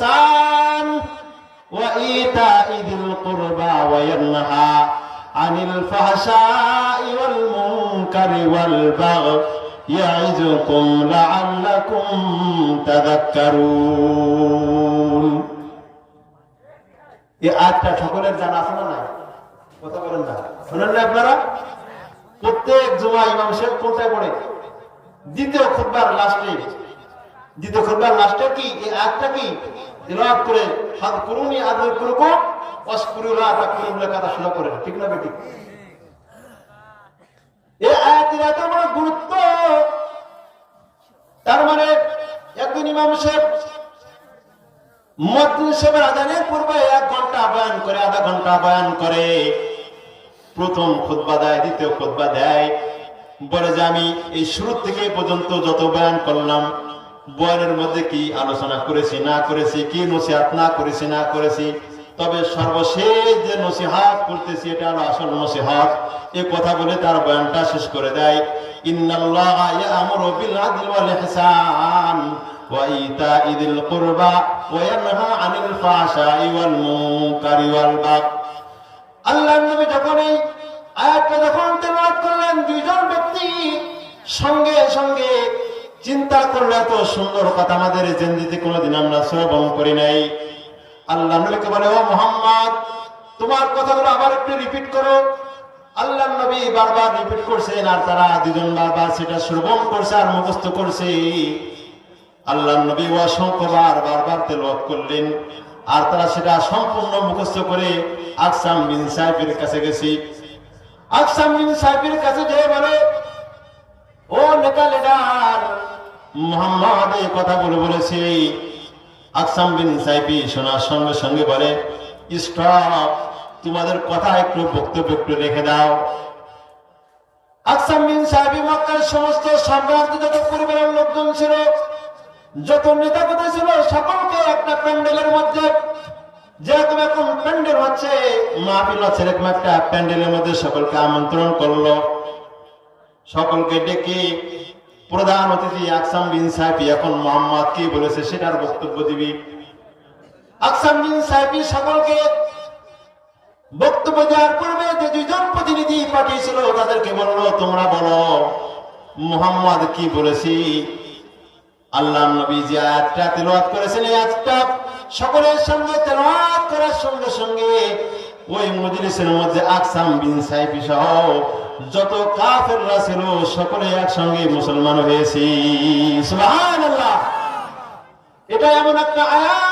ইহসান ওয়া ইতা'i যিল কুরবা ওয়া ইয়ানহা আনিল ফাহশা'i ওয়াল মুনকারি ওয়াল বাগই ইয়া'iযুকুম লা'আল্লাকুম তাযাক্কারুন। এই আয়াতটা সকলের জানা আছে না নাই? কথা বলেন না, শুনেন না আপনারা? প্রত্যেক জুমা ইমাম সাহেব কোথায় পড়ে? দ্বিতীয় খুতবার লাস্টে। দ্বিতীয় খুতবার লাস্টে কি এই আয়াতটা কি তিলাওয়াত করে ফাযকুরুনি আযকুরকুম ওয়াশকুরুল্লাহ তাকফুরুন লেখাটা শোনা করে, ঠিক না বেটি? এই আয়াতের এত বড় গুরুত্ব, তার মানে একদিন ইমাম সাহেব মুয়াজ্জিন সাহেবের আযানের পূর্বে 1 ঘন্টা বয়ান করে, আধা ঘন্টা বয়ান করে, প্রথম খুতবা দেয়, দ্বিতীয় খুতবা দেয়, বলে যে আমি এই শুরু থেকে পর্যন্ত যত বয়ান করলাম, বয়ানের মধ্যে কি আলোচনা করেছি না করেছি, কি নসিহত না করেছি না করেছি, তবে সর্বশেষ যে নসিহত করতেছি এটা হলো আসল নসিহত, এই কথা বলে তার বয়ানটা শেষ করে দেয়। ইন্নাল্লাহা ইয়া'মুরু বিল আদলি ওয়াল ইহসান ওয়া ইতা'i যিল কুরবা ওয়া ইয়ানহা আনিল ফাহশা'i ওয়াল মুনকারি ওয়াল বাগই। আল্লাহর নবী যখন এই আয়াতটা যখন তেলাওয়াত করলেন, দুইজন ব্যক্তি সঙ্গে সঙ্গে চিন্তা করলে এত সুন্দর কথা আমাদের জিন্দেগিতে কোনোদিন আমরা শ্রবণ করি নাই। আল্লাহর নবীকে বলে, ও মুহাম্মদ, তোমার কথাগুলো আবার একটু রিপিট করো। আল্লাহর নবী বারবার রিপিট করছেন, আর তারা দুজন বারবার সেটা শ্রবণ করছে আর মুখস্থ করছে। আল্লাহর নবী অসংখ্যবার বারবার তেলাওয়াত করলেন, আর তারা সেটা সম্পূর্ণ মুখস্থ করে আকসাম বিন সাইফের কাছে গেছি। আকসাম বিন সাইফের কাছে যেয়ে বলে, ও নেতা লিডার, মুহাম্মদ এই কথাগুলো বলেছে। আকসাম বিন সাইফি শোনার সঙ্গে সঙ্গে বলে, স্টপ, তোমাদের কথা একটু বক্তব্য একটু রেখে দাও। আকসাম বিন সাইফি মক্কার সমস্ত সম্রাট, যত পরিবারের লোকজন ছিল, যত নেতা কথা ছিল, সকলকে একটা প্যান্ডেলের মধ্যে, যেরকম এখন প্যান্ডেল হচ্ছে, মাহফিল হচ্ছে, এরকম একটা প্যান্ডেলের মধ্যে সকলকে আমন্ত্রণ করলো। সকলকে ডেকে প্রধান অতিথি আকসাম বিন সাইফি এখন মুহাম্মদ কি বলেছে সেটার বক্তব্য দিবি। আকসাম বিন সাইফি সকলকে বক্তব্য দেওয়ার পূর্বে যে দুইজন প্রতিনিধি পাঠিয়েছিল তাদেরকে বলল, তোমরা বলো মুহাম্মদ কি বলেছি। আল্লাহর নবী যে আয়াতটা তেলাওয়াত করেছেন, এই আয়াতটা সকলের সঙ্গে তেলাওয়াত করার সঙ্গে সঙ্গে ওই মজলিসের মধ্যে আকসাম বিন সাইফি সহ যত কাফেররা ছিল সকলে একসঙ্গে মুসলমান হয়েছে। সুবহানাল্লাহ। এটা এমন একটা আয়াত।